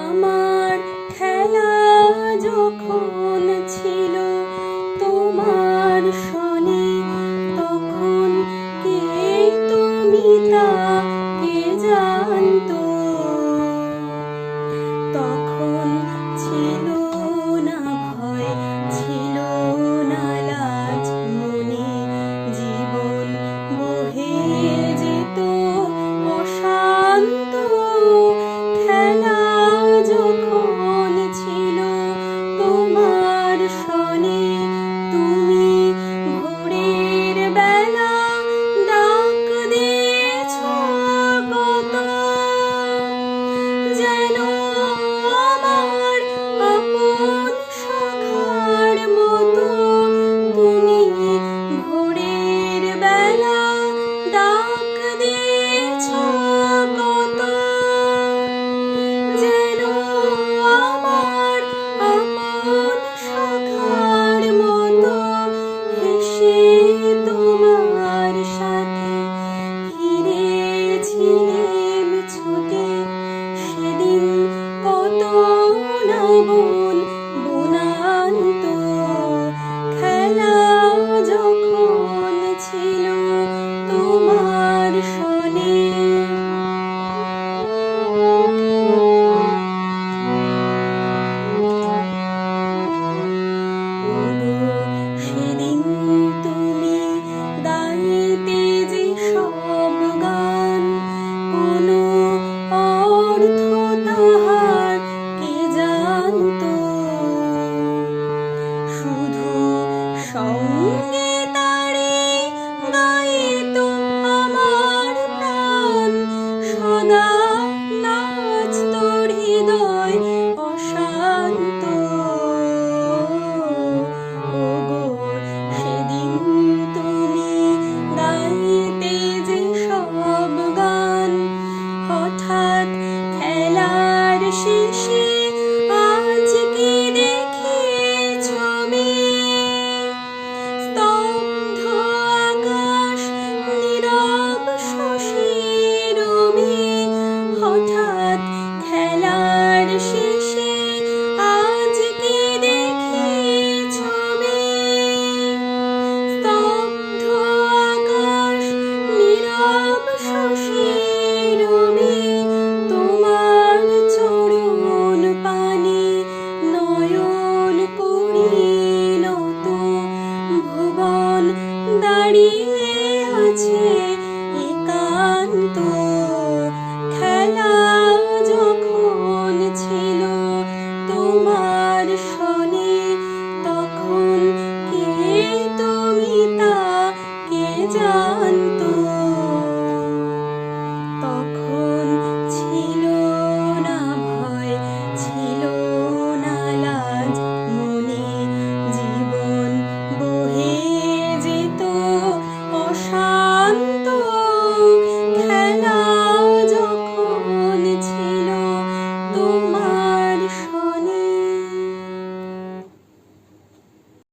আমার খেলা যখন ছিল তোমার সনে, তখন কে তুমি তা কে জানতো? তখন ছিল না ভয়, ছিল না লাজ মনে, জীবন বহে যেত অশান্ত। খেলা যখন ছিল তোমার সনে, তুমি ভোরের বেলা ডাক দিয়েছ কত, যেন আমার আপন সখার মতো। তুমি ভোরের বেলা ডাক দিয়েছ কত, যেন আমার আপন সখার মতো। হেসে তোমার সাথে ফিরেছিলেম ছুটে, সেদিন কত না বন বনান্ত। খেলা যখন ছিল তোমার সনে। সেদিন তুমি গাইতে যে সব গান, কোনো অর্থ তাহার কে জানতো? শুধু সঙ্গে তারে গাইত আমার প্রাণ, সদা নাচত হৃদয় অশান্ত। ওগো সেদিন তুমি গাইতে যে সব গান, হঠাৎ খেলার শেষে আজ কি দেখি ছবি, স্তব্ধ আকাশ নীরব শশীর রবি। হঠাৎ খেলার শেষে আজ কি দেখি ছবি, স্তব্ধ আকাশ নীরব শশীর রবি। তোমার চরণ পানে নয়ন করি নত, ভুবন দাঁড়িয়ে আছে একান্ত। খেলা যখন ছিল তোমার সনে, তখন কে তুমি তা কে জানতো?